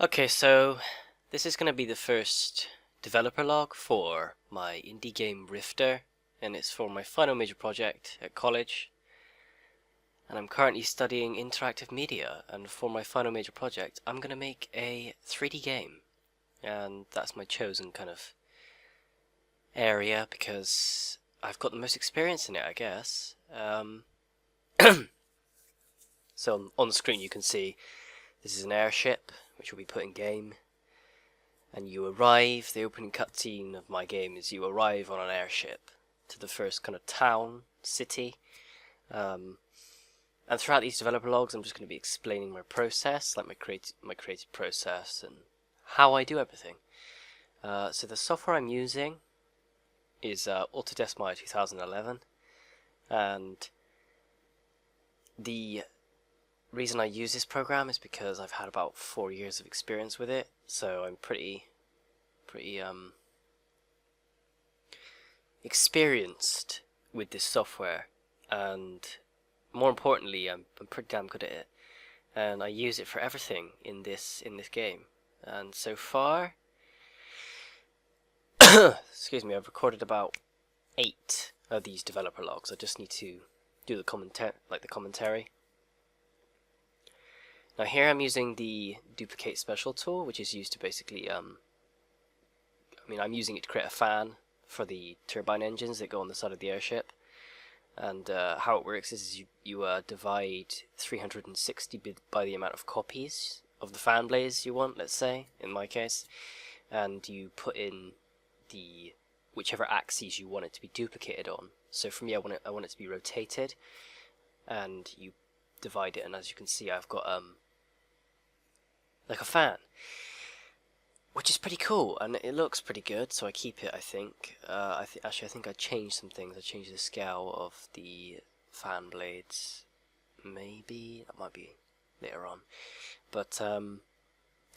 Okay, so this is going to be the first developer log for my indie game Rifter, and it's for my final major project at college. And I'm currently studying interactive media, and for my final major project I'm going to make a 3D game. And that's my chosen kind of area because I've got the most experience in it, I guess. So on the screen you can see this is an airship which will be put in game. And you arrive, the opening cutscene of my game is you arrive on an airship to the first kind of town, city. And throughout these developer logs I'm just going to be explaining my process, like my creative process and how I do everything. So the software I'm using is Autodesk Maya 2011, and the reason I use this program is because I've had about 4 years of experience with it, so I'm pretty experienced with this software, and more importantly I'm pretty damn good at it, and I use it for everything in this game. And so far excuse me, I've recorded about 8 of these developer logs. I just need to do the commentary. Now here I'm using the duplicate special tool, which is used to basically I'm using it to create a fan for the turbine engines that go on the side of the airship. And how it works is you divide 360 by the amount of copies of the fan blades you want, let's say, in my case, and you put in the whichever axes you want it to be duplicated on. So for me, I want it to be rotated, and you divide it, and as you can see I've got like a fan, which is pretty cool, and it looks pretty good, so I keep it, I think. I think I changed some things. I changed the scale of the fan blades. Maybe that might be later on. But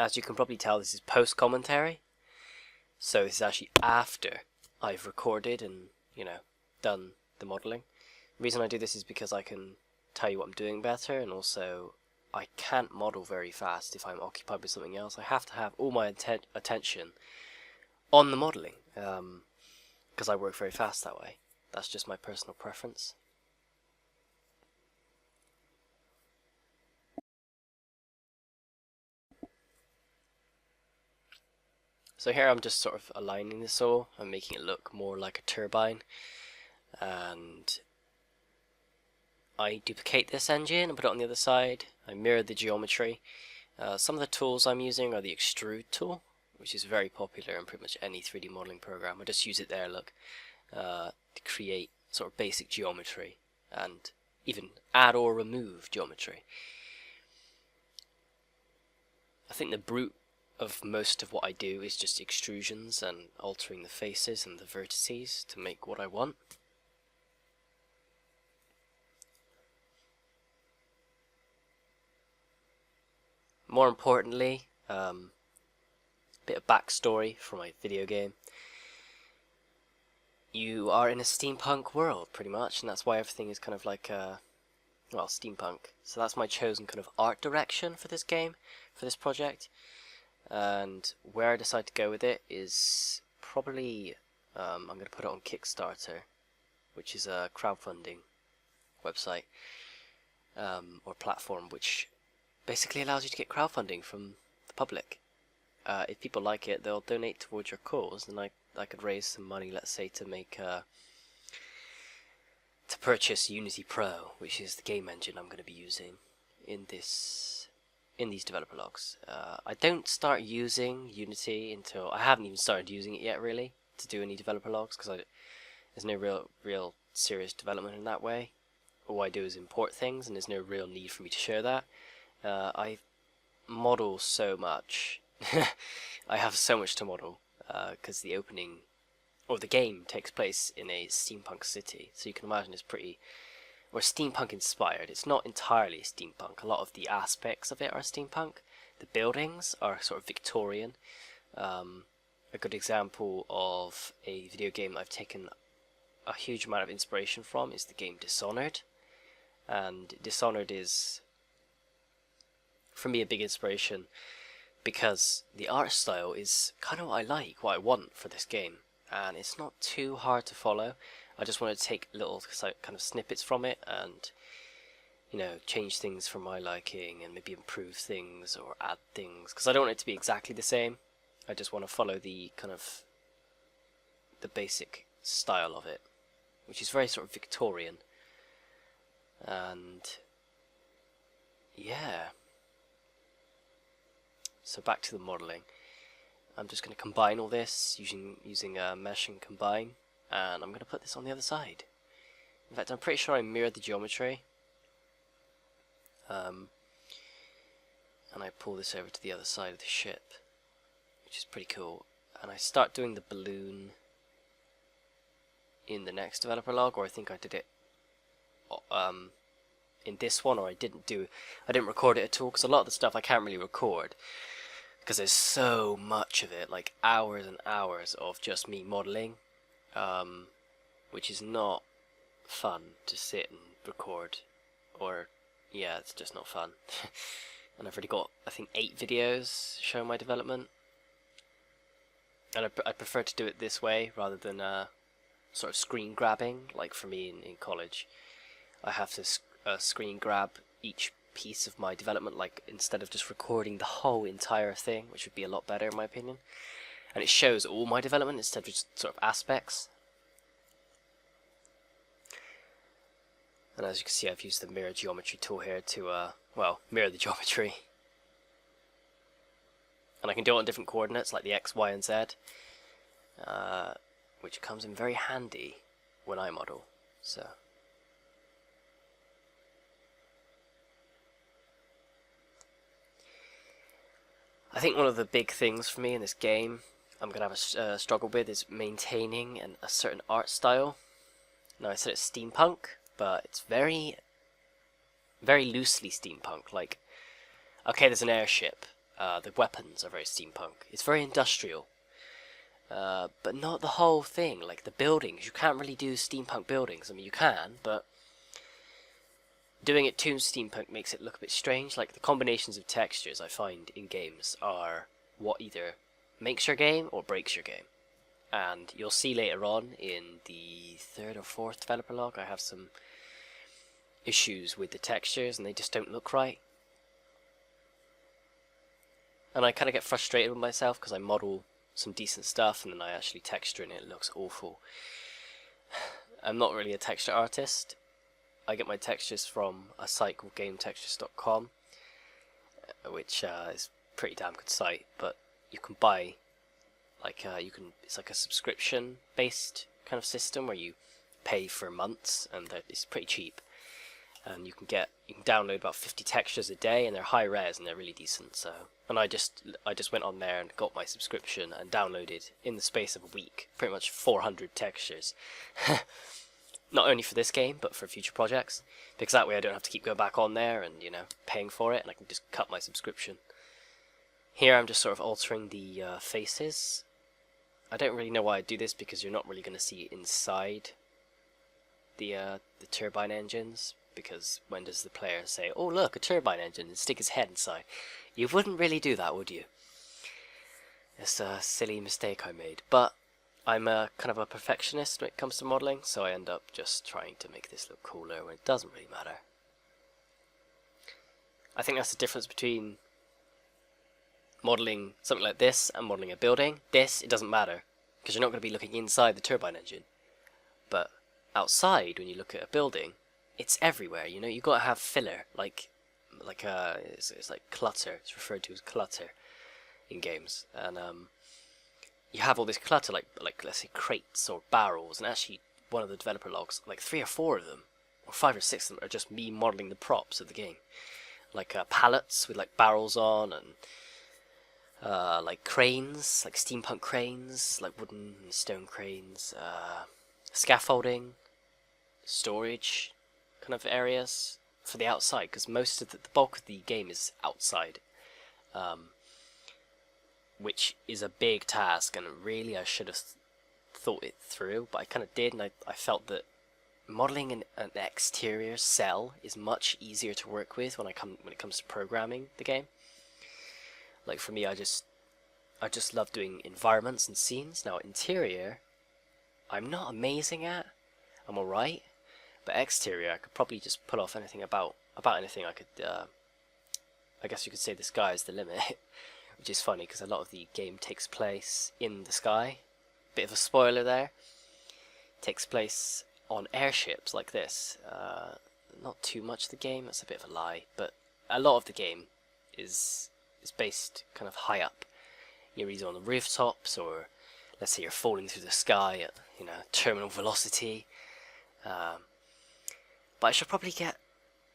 as you can probably tell, this is post-commentary. So this is actually after I've recorded and, done the modeling. The reason I do this is because I can tell you what I'm doing better, and also I can't model very fast if I'm occupied with something else. I have to have all my attention on the modeling, because I work very fast that way. That's just my personal preference. So here I'm just sort of aligning this all. I'm making it look more like a turbine, and I duplicate this engine and put it on the other side. I mirror the geometry. Some of the tools I'm using are the extrude tool, which is very popular in pretty much any 3D modeling program. I just use it there, look, to create sort of basic geometry and even add or remove geometry. I think the brute of most of what I do is just extrusions and altering the faces and the vertices to make what I want. More importantly, a bit of backstory for my video game. You are in a steampunk world, pretty much, and that's why everything is kind of like, well, steampunk. So that's my chosen kind of art direction for this game, for this project. And where I decide to go with it is probably, I'm going to put it on Kickstarter, which is a crowdfunding website, or platform, which basically allows you to get crowdfunding from the public. If people like it, they'll donate towards your cause, and I could raise some money, let's say, to make to purchase Unity Pro, which is the game engine I'm going to be using in these developer logs. I don't start using Unity until I haven't even started using it yet, really, to do any developer logs, because there's no real serious development in that way. All I do is import things, and there's no real need for me to share that. I model so much. I have so much to model, because the opening, or the game, takes place in a steampunk city, so you can imagine it's pretty, or steampunk inspired. It's not entirely steampunk. A lot of the aspects of it are steampunk. The buildings are sort of Victorian. A good example of a video game that I've taken a huge amount of inspiration from is the game Dishonored. And Dishonored is, for me, a big inspiration because the art style is kind of what I like, what I want for this game, and it's not too hard to follow. I just want to take little kind of snippets from it and, you know, change things for my liking and maybe improve things or add things, because I don't want it to be exactly the same. I just want to follow the kind of the basic style of it, which is very sort of Victorian. And yeah, so back to the modelling. I'm just going to combine all this using mesh and combine, and I'm going to put this on the other side. In fact, I'm pretty sure I mirrored the geometry, and I pull this over to the other side of the ship, which is pretty cool. And I start doing the balloon in the next developer log, or I think I did it in this one, or I didn't record it at all, because a lot of the stuff I can't really record because there's so much of it, like hours and hours of just me modelling, which is not fun to sit and record, or yeah, it's just not fun. And I've already got, I think, 8 videos showing my development, and I prefer to do it this way rather than sort of screen grabbing, like for me in college. I have to screen grab each piece of my development, like instead of just recording the whole entire thing, which would be a lot better in my opinion. And it shows all my development instead of just sort of aspects. And as you can see, I've used the mirror geometry tool here to, well, mirror the geometry. And I can do it on different coordinates, like the X, Y, and Z, which comes in very handy when I model. So I think one of the big things for me in this game I'm going to have a struggle with is maintaining a certain art style. Now, I said it's steampunk, but it's very, very loosely steampunk. Like, okay, there's an airship. The weapons are very steampunk. It's very industrial. But not the whole thing. Like, the buildings. You can't really do steampunk buildings. I mean, you can, but doing it too steampunk makes it look a bit strange. Like, the combinations of textures I find in games are what either makes your game or breaks your game. And you'll see later on in the 3rd or 4th developer log, I have some issues with the textures and they just don't look right. And I kind of get frustrated with myself because I model some decent stuff and then I actually texture and it looks awful. I'm not really a texture artist. I get my textures from a site called GameTextures.com, which is a pretty damn good site, but you can buy, like, it's like a subscription based kind of system where you pay for months, and it's pretty cheap. And you can download about 50 textures a day, and they're high res and they're really decent. So, and I just went on there and got my subscription and downloaded in the space of a week pretty much 400 textures. Not only for this game, but for future projects, because that way I don't have to keep going back on there and, you know, paying for it, and I can just cut my subscription. Here I'm just sort of altering the faces. I don't really know why I do this, because you're not really going to see inside the turbine engines, because when does the player say, oh look, a turbine engine, and stick his head inside? You wouldn't really do that, would you? It's a silly mistake I made, but I'm a kind of a perfectionist when it comes to modelling, so I end up just trying to make this look cooler when it doesn't really matter. I think that's the difference between modelling something like this and modelling a building. This, it doesn't matter, because you're not going to be looking inside the turbine engine. But outside, when you look at a building, it's everywhere, you know, you've got to have filler, it's like clutter, it's referred to as clutter in games, and you have all this clutter, like let's say crates or barrels, and actually one of the developer logs, like 3 or 4 of them, or 5 or 6 of them, are just me modelling the props of the game, like pallets with like barrels on, and like cranes, like steampunk cranes, like wooden and stone cranes, scaffolding, storage kind of areas for the outside, because most of the bulk of the game is outside, which is a big task, and really I should have thought it through, but I kind of did, and I felt that modelling an exterior cell is much easier to work with when it comes to programming the game. Like for me, I just love doing environments and scenes. Now interior, I'm not amazing at. I'm alright, but exterior, I could probably just pull off anything about anything. I could, I guess you could say the sky is the limit, which is funny because a lot of the game takes place in the sky. Bit of a spoiler there. Takes place on airships like this. Not too much of the game, that's a bit of a lie, but a lot of the game is based kind of high up. You're either on the rooftops, or let's say you're falling through the sky at, you know, terminal velocity. But I should probably get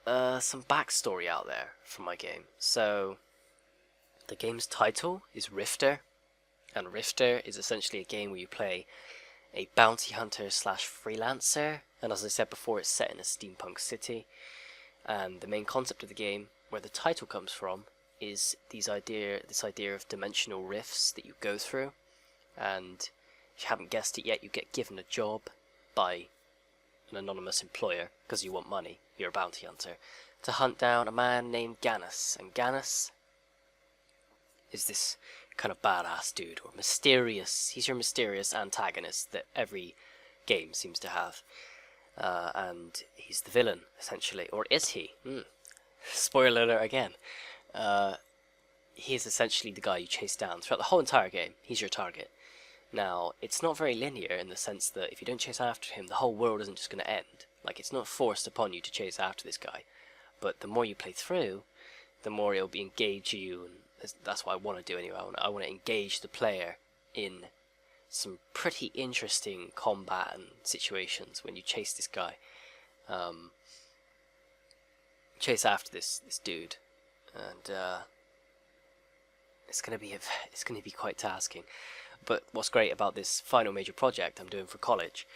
some backstory out there from my game. So the game's title is Rifter, and Rifter is essentially a game where you play a bounty hunter slash freelancer, and as I said before, it's set in a steampunk city. And the main concept of the game, where the title comes from, is this idea of dimensional rifts that you go through. And if you haven't guessed it yet, you get given a job by an anonymous employer, because you want money, you're a bounty hunter, to hunt down a man named Ganus. And Ganus is this kind of badass dude, or mysterious. He's your mysterious antagonist that every game seems to have. And he's the villain, essentially. Or is he? Spoiler alert again. He is essentially the guy you chase down throughout the whole entire game. He's your target. Now, it's not very linear in the sense that if you don't chase after him, the whole world isn't just going to end. Like, it's not forced upon you to chase after this guy. But the more you play through, the more it'll be engage you, and that's what I want to do anyway. I want to engage the player in some pretty interesting combat and situations when you chase this guy. Chase after this dude, and it's gonna be quite tasking. But what's great about this final major project I'm doing for college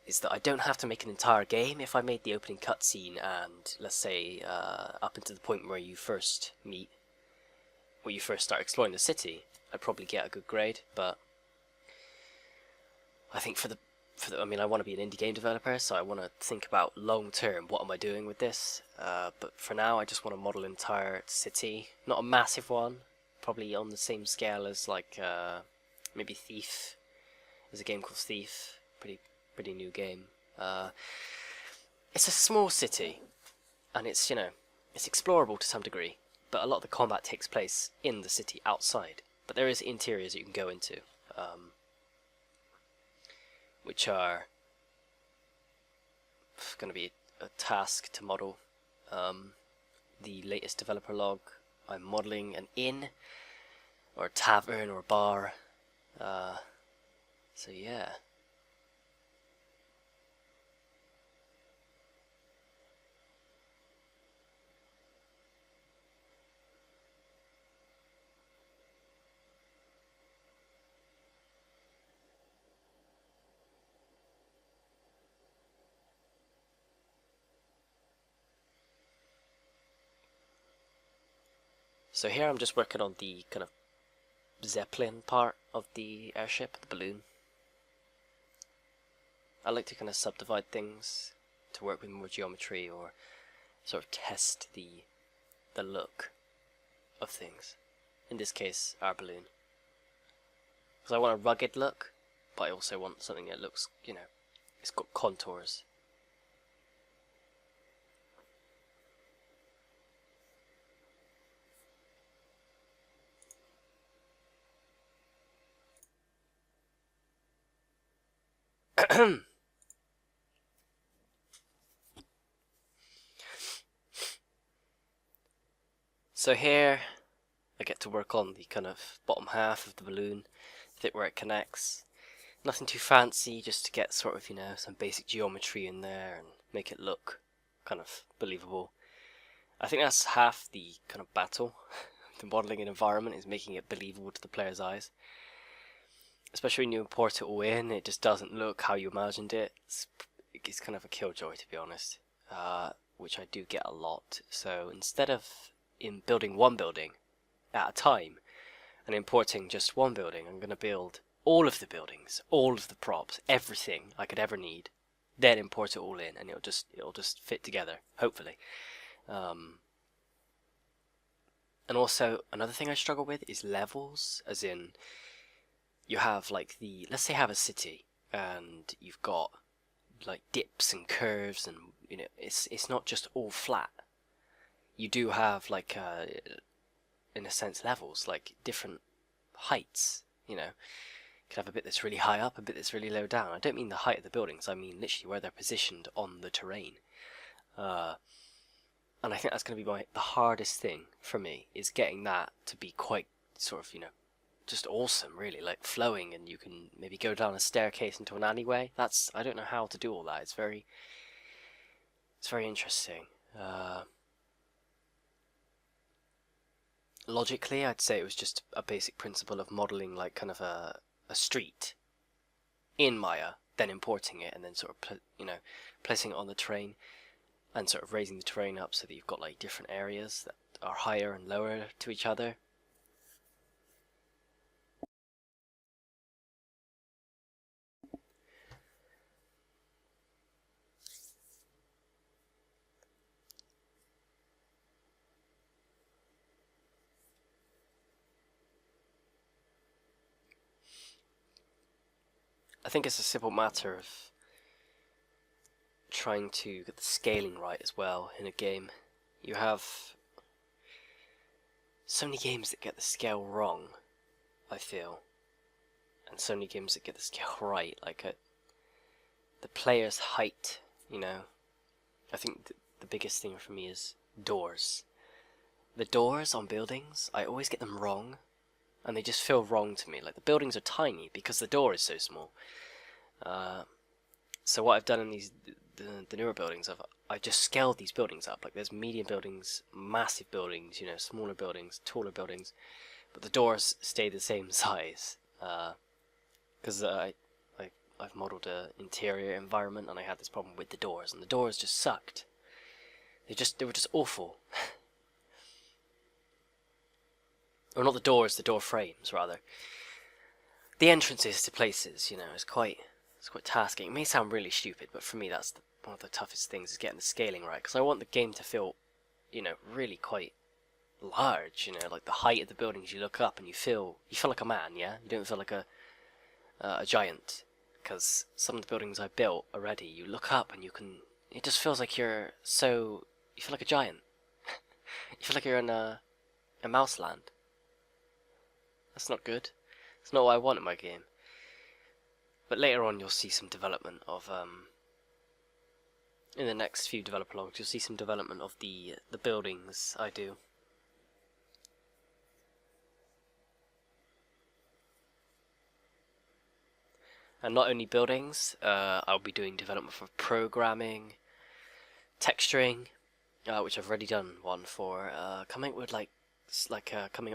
is that I don't have to make an entire game. If I made the opening cutscene and, let's say, up until the point where you first meet, where you first start exploring the city, I'd probably get a good grade. But I think I mean, I want to be an indie game developer, so I want to think about long term, what am I doing with this? But for now, I just want to model an entire city, not a massive one, probably on the same scale as like maybe Thief. There's a game called Thief, pretty new game. It's a small city, and it's, you know, it's explorable to some degree, but a lot of the combat takes place in the city outside. But there is interiors you can go into, which are going to be a task to model. The latest developer log, I'm modeling an inn, or a tavern, or a bar. So yeah. So here I'm just working on the kind of Zeppelin part of the airship, the balloon. I like to kind of subdivide things to work with more geometry, or sort of test the look of things. In this case, our balloon. Because I want a rugged look, but I also want something that looks, you know, it's got contours. So here I get to work on the kind of bottom half of the balloon, fit where it connects. Nothing too fancy, just to get sort of, you know, some basic geometry in there and make it look kind of believable. I think that's half the kind of battle. The modelling an environment is making it believable to the player's eyes. Especially when you import it all in, it just doesn't look how you imagined it. It's kind of a killjoy, to be honest, which I do get a lot. So instead of building one building at a time and importing just one building, I'm going to build all of the buildings, all of the props, everything I could ever need, then import it all in, and it'll just fit together, hopefully. And also, another thing I struggle with is levels, as in, you have like let's say you have a city, and you've got like dips and curves, and it's not just all flat. You do have like in a sense levels, like different heights. You could have a bit that's really high up, a bit that's really low down. I don't mean the height of the buildings, I mean literally where they're positioned on the terrain. And I think that's going to be the hardest thing for me, is getting that to be quite sort of, just awesome, really, like flowing, and you can maybe go down a staircase into an alleyway. I don't know how to do all that. It's very interesting. Logically, I'd say it was just a basic principle of modeling like kind of a street in Maya, then importing it, and then sort of placing it on the terrain, and sort of raising the terrain up so that you've got like different areas that are higher and lower to each other. I think it's a simple matter of trying to get the scaling right as well in a game. You have so many games that get the scale wrong, I feel, and so many games that get the scale right, like the player's height. I think the biggest thing for me is doors. The doors on buildings, I always get them wrong, and they just feel wrong to me. Like, the buildings are tiny because the door is so small. So what I've done in the newer buildings, I've just scaled these buildings up. Like, there's medium buildings, massive buildings, smaller buildings, taller buildings, but the doors stay the same size. Because I've modelled an interior environment, and I had this problem with the doors, and the doors just sucked. They were just awful. Or not the doors, the door frames, rather. The entrances to places, it's quite tasking. It may sound really stupid, but for me that's one of the toughest things, is getting the scaling right, because I want the game to feel, really quite large, like the height of the buildings. You look up and you feel like a man, yeah? You don't feel like a giant, because some of the buildings I built already, you look up and it just feels like you feel like a giant. You feel like you're in a mouse land. That's not good. It's not what I want in my game. But later on you'll see some development of, in the next few developer logs, you'll see some development of the buildings I do. And not only buildings, I'll be doing development for programming, texturing, which I've already done one for, coming up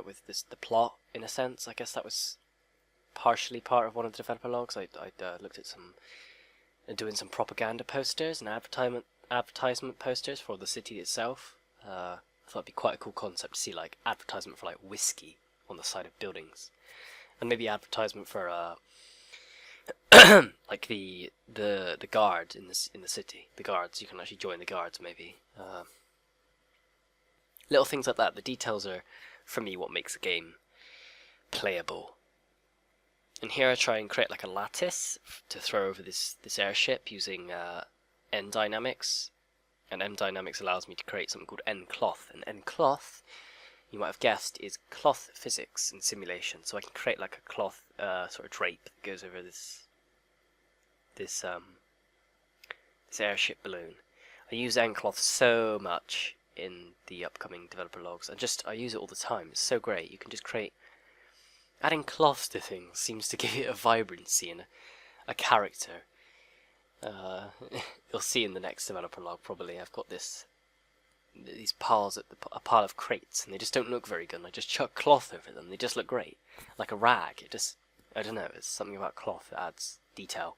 with the plot, in a sense. I guess that was partially part of one of the developer logs. I looked at doing some propaganda posters and advertisement posters for the city itself. I thought it'd be quite a cool concept to see like advertisement for like whiskey on the side of buildings, and maybe advertisement for like the guard in the city. The guards, you can actually join the guards maybe. Little things like that. The details are, for me, what makes a game playable. And here I try and create like a lattice to throw over this airship using NDynamics. And NDynamics allows me to create something called NCloth. And NCloth, you might have guessed, is cloth physics in simulation. So I can create like a cloth sort of drape that goes over this airship balloon. I use NCloth so much in the upcoming developer logs. I use it all the time. It's so great. You can just create... Adding cloths to things seems to give it a vibrancy and a character. You'll see in the next developer log probably. I've got these piles a pile of crates, and they just don't look very good. And I just chuck cloth over them. They just look great, like a rag. I don't know. It's something about cloth that adds detail.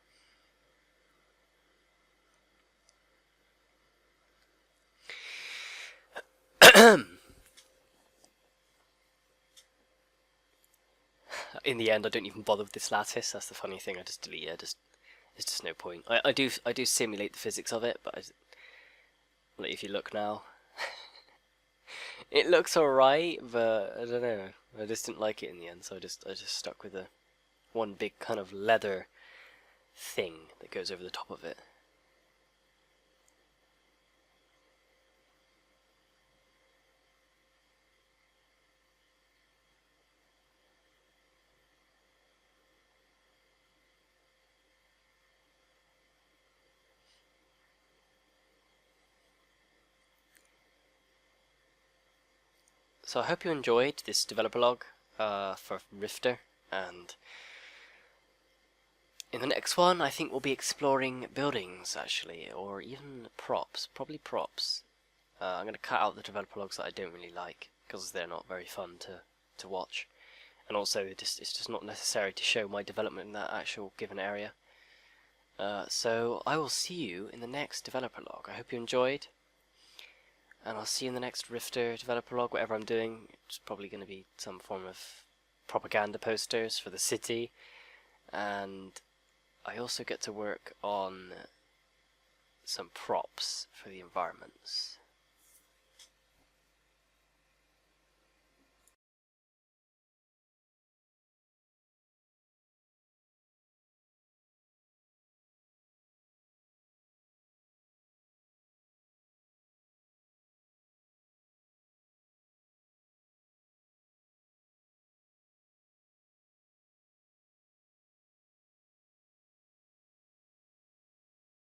In the end, I don't even bother with this lattice. That's the funny thing. I just delete it. There's just no point. I do simulate the physics of it, but if you look now, It looks alright, but I don't know. I just didn't like it in the end, so I just stuck with the one big kind of leather thing that goes over the top of it. So I hope you enjoyed this developer log for Rifter, and in the next one I think we'll be exploring buildings actually, or even props, probably props. I'm going to cut out the developer logs that I don't really like, because they're not very fun to watch, and also it's just not necessary to show my development in that actual given area. So I will see you in the next developer log. I hope you enjoyed, and I'll see you in the next Rifter developer log, whatever I'm doing. It's probably going to be some form of propaganda posters for the city, and I also get to work on some props for the environments.